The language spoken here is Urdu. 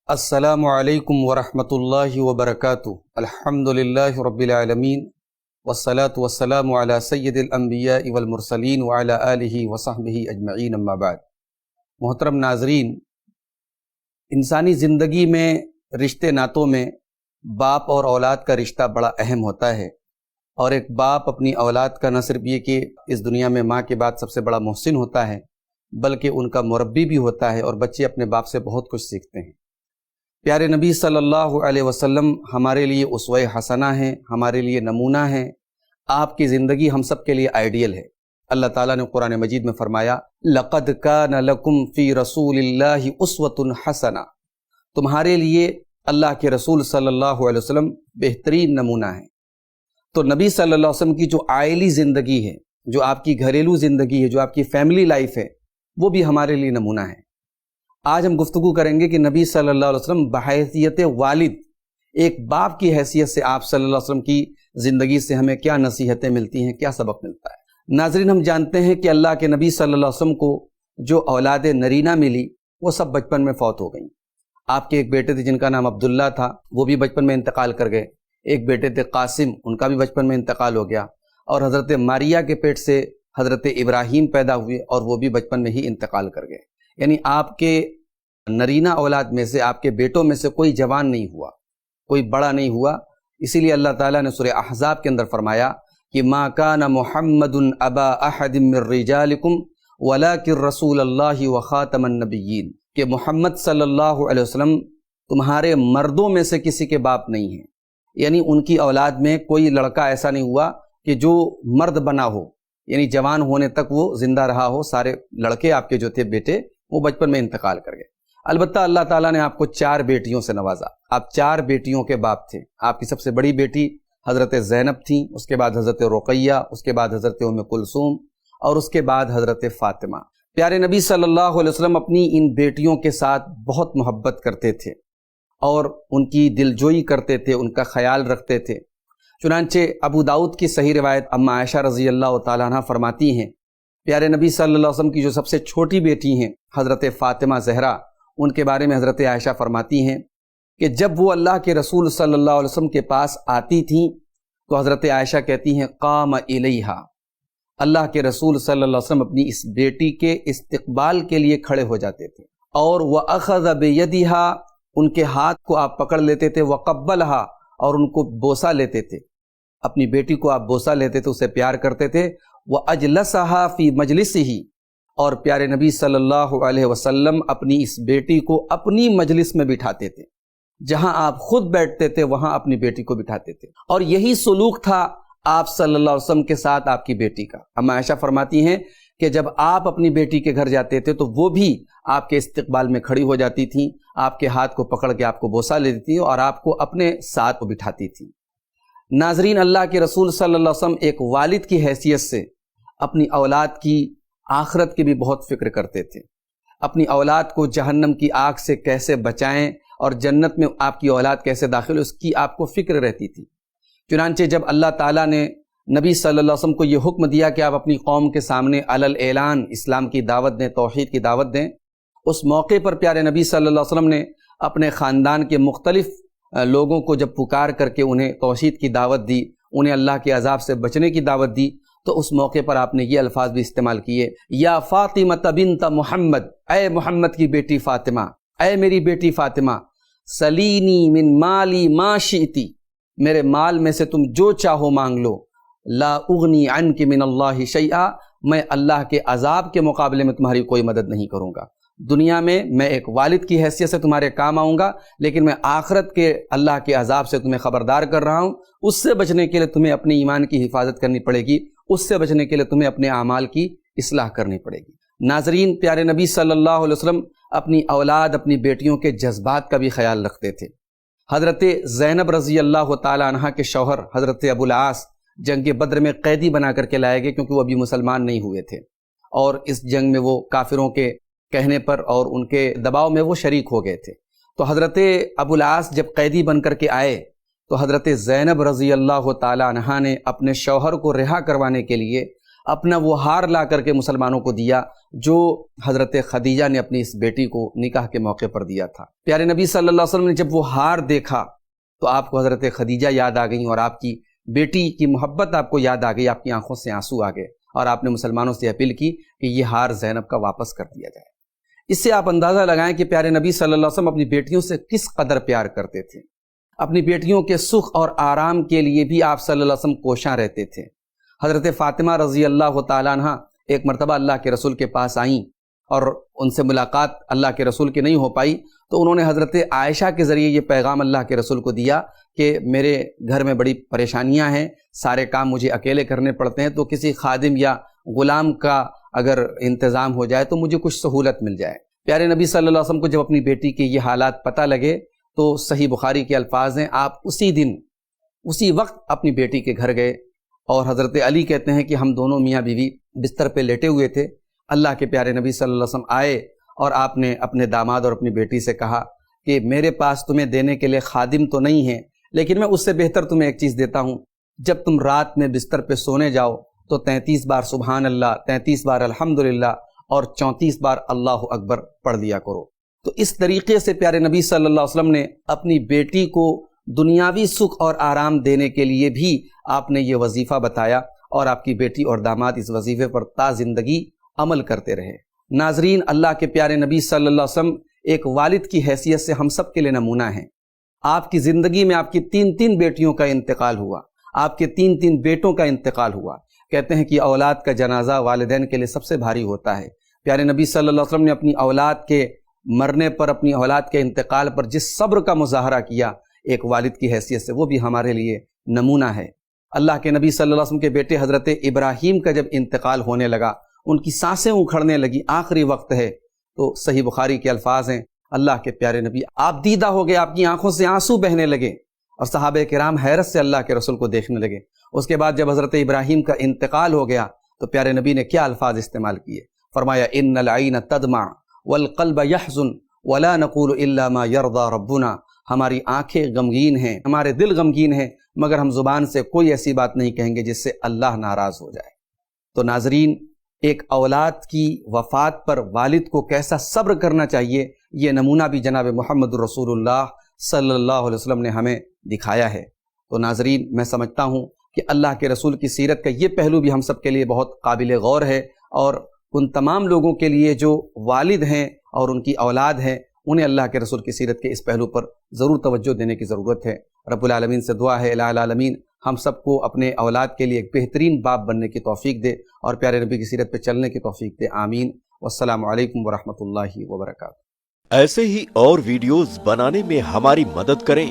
السلام علیکم ورحمۃ اللہ وبرکاتہ۔ الحمدللہ رب العالمین والصلاة والسلام علی سید الانبیاء والمرسلین وعلی آلہ وصحبہ اجمعین، اما بعد۔ محترم ناظرین، انسانی زندگی میں رشتے ناتوں میں باپ اور اولاد کا رشتہ بڑا اہم ہوتا ہے، اور ایک باپ اپنی اولاد کا نہ صرف یہ کہ اس دنیا میں ماں کے بعد سب سے بڑا محسن ہوتا ہے، بلکہ ان کا مربی بھی ہوتا ہے، اور بچے اپنے باپ سے بہت کچھ سیکھتے ہیں۔ پیارے نبی صلی اللہ علیہ وسلم ہمارے لیے اسوہ حسنہ ہیں، ہمارے لیے نمونہ ہیں۔ آپ کی زندگی ہم سب کے لیے آئیڈیل ہے۔ اللہ تعالیٰ نے قرآن مجید میں فرمایا، لَقَدْ كَانَ لَكُمْ فِي رَسُولِ اللَّهِ أُسْوَةٌ حَسَنَةٌ، تمہارے لیے اللہ کے رسول صلی اللہ علیہ وسلم بہترین نمونہ ہیں۔ تو نبی صلی اللہ علیہ وسلم کی جو عائلی زندگی ہے، جو آپ کی گھریلو زندگی ہے، جو آپ کی فیملی لائف ہے، وہ بھی ہمارے لیے نمونہ ہے۔ آج ہم گفتگو کریں گے کہ نبی صلی اللہ علیہ وسلم بحیثیت والد، ایک باپ کی حیثیت سے آپ صلی اللہ علیہ وسلم کی زندگی سے ہمیں کیا نصیحتیں ملتی ہیں، کیا سبق ملتا ہے۔ ناظرین، ہم جانتے ہیں کہ اللہ کے نبی صلی اللہ علیہ وسلم کو جو اولاد نرینہ ملی وہ سب بچپن میں فوت ہو گئیں۔ آپ کے ایک بیٹے تھے جن کا نام عبداللہ تھا، وہ بھی بچپن میں انتقال کر گئے۔ ایک بیٹے تھے قاسم، ان کا بھی بچپن میں انتقال ہو گیا، اور حضرت ماریہ کے پیٹ سے حضرت ابراہیم پیدا ہوئے اور وہ بھی بچپن میں ہی انتقال کر گئے۔ یعنی آپ کے نرینہ اولاد میں سے، آپ کے بیٹوں میں سے کوئی جوان نہیں ہوا، کوئی بڑا نہیں ہوا۔ اسی لیے اللہ تعالیٰ نے سورہ احزاب کے اندر فرمایا کہ ما کان محمد ابا احد من رجالکم ولکن رسول اللہ وخاتم النبیین، کہ محمد صلی اللہ علیہ وسلم تمہارے مردوں میں سے کسی کے باپ نہیں ہیں۔ یعنی ان کی اولاد میں کوئی لڑکا ایسا نہیں ہوا کہ جو مرد بنا ہو، یعنی جوان ہونے تک وہ زندہ رہا ہو۔ سارے لڑکے آپ کے جو تھے بیٹے، وہ بچپن میں انتقال کر گئے۔ البتہ اللہ تعالیٰ نے آپ کو 4 بیٹیوں سے نوازا۔ آپ 4 بیٹیوں کے باپ تھے۔ آپ کی سب سے بڑی بیٹی حضرت زینب تھیں، اس کے بعد حضرت رقیہ، اس کے بعد حضرت ام کلثوم، اور اس کے بعد حضرت فاطمہ۔ پیارے نبی صلی اللہ علیہ وسلم اپنی ان بیٹیوں کے ساتھ بہت محبت کرتے تھے اور ان کی دلجوئی کرتے تھے، ان کا خیال رکھتے تھے۔ چنانچہ ابو داؤد کی صحیح روایت اما عائشہ رضی اللہ تعالیٰ عنہ فرماتی ہیں، پیارے نبی صلی اللہ علیہ وسلم کی جو سب سے چھوٹی بیٹی ہیں حضرت فاطمہ زہرا، ان کے بارے میں حضرت عائشہ فرماتی ہیں کہ جب وہ اللہ کے رسول صلی اللہ علیہ وسلم کے پاس آتی تھیں تو حضرت عائشہ کہتی ہیں قام الیہا، اللہ کے رسول صلی اللہ علیہ وسلم اپنی اس بیٹی کے استقبال کے لیے کھڑے ہو جاتے تھے، اور وَأَخَذَ بِيَدِهَا، ان کے ہاتھ کو آپ پکڑ لیتے تھے، وَقَبَّلَهَا، اور ان کو بوسہ لیتے تھے۔ اپنی بیٹی کو آپ بوسہ لیتے تھے، اسے پیار کرتے تھے۔ وَأَجْلَسَهَا فِي مَجْلِسِهِ، اور پیارے نبی صلی اللہ علیہ وسلم اپنی اس بیٹی کو اپنی مجلس میں بٹھاتے تھے، جہاں آپ خود بیٹھتے تھے وہاں اپنی بیٹی کو بٹھاتے تھے، اور یہی سلوک تھا آپ صلی اللہ علیہ وسلم کے ساتھ آپ کی بیٹی کا۔ اما عائشہ فرماتی ہیں کہ جب آپ اپنی بیٹی کے گھر جاتے تھے تو وہ بھی آپ کے استقبال میں کھڑی ہو جاتی تھیں، آپ کے ہاتھ کو پکڑ کے آپ کو بوسہ لیتی تھیں اور آپ کو اپنے ساتھ بٹھاتی تھیں۔ ناظرین، اللہ کے رسول صلی اللہ علیہ وسلم ایک والد کی حیثیت سے اپنی اولاد کی آخرت کی بھی بہت فکر کرتے تھے۔ اپنی اولاد کو جہنم کی آگ سے کیسے بچائیں اور جنت میں آپ کی اولاد کیسے داخل ہو، اس کی آپ کو فکر رہتی تھی۔ چنانچہ جب اللہ تعالیٰ نے نبی صلی اللہ علیہ وسلم کو یہ حکم دیا کہ آپ اپنی قوم کے سامنے علی الاعلان اسلام کی دعوت دیں، توحید کی دعوت دیں، اس موقع پر پیارے نبی صلی اللہ علیہ وسلم نے اپنے خاندان کے مختلف لوگوں کو جب پکار کر کے انہیں توحید کی دعوت دی، انہیں اللہ کے عذاب سے بچنے کی دعوت دی، تو اس موقع پر آپ نے یہ الفاظ بھی استعمال کیے، یا فاطمہ بنت محمد، اے محمد کی بیٹی فاطمہ، اے میری بیٹی فاطمہ، سلینی من مالی ما شئتی، میرے مال میں سے تم جو چاہو مانگ لو، لا اغنی عنک من اللہ شیئا، میں اللہ کے عذاب کے مقابلے میں تمہاری کوئی مدد نہیں کروں گا۔ دنیا میں میں ایک والد کی حیثیت سے تمہارے کام آؤں گا، لیکن میں آخرت کے اللہ کے عذاب سے تمہیں خبردار کر رہا ہوں۔ اس سے بچنے کے لیے تمہیں اپنے ایمان کی حفاظت کرنی پڑے گی، اس سے بچنے کے لیے تمہیں اپنے اعمال کی اصلاح کرنی پڑے گی۔ ناظرین، پیارے نبی صلی اللہ علیہ وسلم اپنی اولاد، اپنی بیٹیوں کے جذبات کا بھی خیال رکھتے تھے۔ حضرت زینب رضی اللہ تعالی عنہ کے شوہر حضرت ابو العاص جنگ بدر میں قیدی بنا کر کے لائے گئے، کیونکہ وہ ابھی مسلمان نہیں ہوئے تھے، اور اس جنگ میں وہ کافروں کے کہنے پر اور ان کے دباؤ میں وہ شریک ہو گئے تھے۔ تو حضرت ابو العاص جب قیدی بن کر کے آئے تو حضرت زینب رضی اللہ تعالی عنہا نے اپنے شوہر کو رہا کروانے کے لیے اپنا وہ ہار لا کر کے مسلمانوں کو دیا جو حضرت خدیجہ نے اپنی اس بیٹی کو نکاح کے موقع پر دیا تھا۔ پیارے نبی صلی اللہ علیہ وسلم نے جب وہ ہار دیکھا تو آپ کو حضرت خدیجہ یاد آ گئیں اور آپ کی بیٹی کی محبت آپ کو یاد آ گئی، آپ کی آنکھوں سے آنسو آ گئے اور آپ نے مسلمانوں سے اپیل کی کہ یہ ہار زینب کا واپس کر دیا جائے۔ اس سے آپ اندازہ لگائیں کہ پیارے نبی صلی اللہ علیہ وسلم اپنی بیٹیوں سے کس قدر پیار کرتے تھے۔ اپنی بیٹیوں کے سکھ اور آرام کے لیے بھی آپ صلی اللہ علیہ وسلم کوشاں رہتے تھے۔ حضرت فاطمہ رضی اللہ تعالیٰ عنہ ایک مرتبہ اللہ کے رسول کے پاس آئیں اور ان سے ملاقات اللہ کے رسول کی نہیں ہو پائی تو انہوں نے حضرت عائشہ کے ذریعے یہ پیغام اللہ کے رسول کو دیا کہ میرے گھر میں بڑی پریشانیاں ہیں، سارے کام مجھے اکیلے کرنے پڑتے ہیں، تو کسی خادم یا غلام کا اگر انتظام ہو جائے تو مجھے کچھ سہولت مل جائے۔ پیارے نبی صلی اللہ علیہ وسلم کو جب اپنی بیٹی کے یہ حالات پتہ لگے تو صحیح بخاری کے الفاظ ہیں، آپ اسی دن اسی وقت اپنی بیٹی کے گھر گئے اور حضرت علی کہتے ہیں کہ ہم دونوں میاں بیوی بستر پہ لیٹے ہوئے تھے، اللہ کے پیارے نبی صلی اللہ علیہ وسلم آئے اور آپ نے اپنے داماد اور اپنی بیٹی سے کہا کہ میرے پاس تمہیں دینے کے لیے خادم تو نہیں ہے، لیکن میں اس سے بہتر تمہیں ایک چیز دیتا ہوں، جب تم رات میں بستر پہ سونے جاؤ تو 33 بار سبحان اللہ، 33 بار الحمدللہ اور 34 بار اللہ اکبر پڑھ لیا کرو۔ تو اس طریقے سے پیارے نبی صلی اللہ علیہ وسلم نے اپنی بیٹی کو دنیاوی سکھ اور آرام دینے کے لیے بھی آپ نے یہ وظیفہ بتایا اور آپ کی بیٹی اور داماد اس وظیفے پر تا زندگی عمل کرتے رہے۔ ناظرین، اللہ کے پیارے نبی صلی اللہ علیہ وسلم ایک والد کی حیثیت سے ہم سب کے لیے نمونہ ہیں۔ آپ کی زندگی میں آپ کی 3 بیٹیوں کا انتقال ہوا، آپ کے 3 بیٹوں کا انتقال ہوا۔ کہتے ہیں کہ اولاد کا جنازہ والدین کے لیے سب سے بھاری ہوتا ہے۔ پیارے نبی صلی اللہ علیہ وسلم نے اپنی اولاد کے مرنے پر، اپنی اولاد کے انتقال پر جس صبر کا مظاہرہ کیا ایک والد کی حیثیت سے، وہ بھی ہمارے لیے نمونہ ہے۔ اللہ کے نبی صلی اللہ علیہ وسلم کے بیٹے حضرت ابراہیم کا جب انتقال ہونے لگا، ان کی سانسیں اکھڑنے لگی، آخری وقت ہے، تو صحیح بخاری کے الفاظ ہیں، اللہ کے پیارے نبی آپ دیدہ ہو گئے، آپ کی آنکھوں سے آنسو بہنے لگے اور صحابہ کرام حیرت سے اللہ کے رسول کو دیکھنے لگے۔ اس کے بعد جب حضرت ابراہیم کا انتقال ہو گیا تو پیارے نبی نے کیا الفاظ استعمال کیے؟ فرمایا ان العین تدمع والقلب یحزن ولا نقول الا ما یرضى ربنا، ہماری آنکھیں غمگین ہیں، ہمارے دل غمگین ہیں، مگر ہم زبان سے کوئی ایسی بات نہیں کہیں گے جس سے اللہ ناراض ہو جائے۔ تو ناظرین، ایک اولاد کی وفات پر والد کو کیسا صبر کرنا چاہیے، یہ نمونہ بھی جناب محمد رسول اللہ صلی اللہ علیہ وسلم نے ہمیں دکھایا ہے۔ تو ناظرین، میں سمجھتا ہوں کہ اللہ کے رسول کی سیرت کا یہ پہلو بھی ہم سب کے لیے بہت قابل غور ہے، اور ان تمام لوگوں کے لیے جو والد ہیں اور ان کی اولاد ہیں، انہیں اللہ کے رسول کی سیرت کے اس پہلو پر ضرور توجہ دینے کی ضرورت ہے۔ رب العالمین سے دعا ہے الہ العالمین ہم سب کو اپنے اولاد کے لیے ایک بہترین باپ بننے کی توفیق دے اور پیارے نبی کی سیرت پہ چلنے کی توفیق دے، آمین۔ والسلام علیکم ورحمۃ اللہ وبرکاتہ۔ ایسے ہی اور ویڈیوز بنانے میں ہماری مدد کریں۔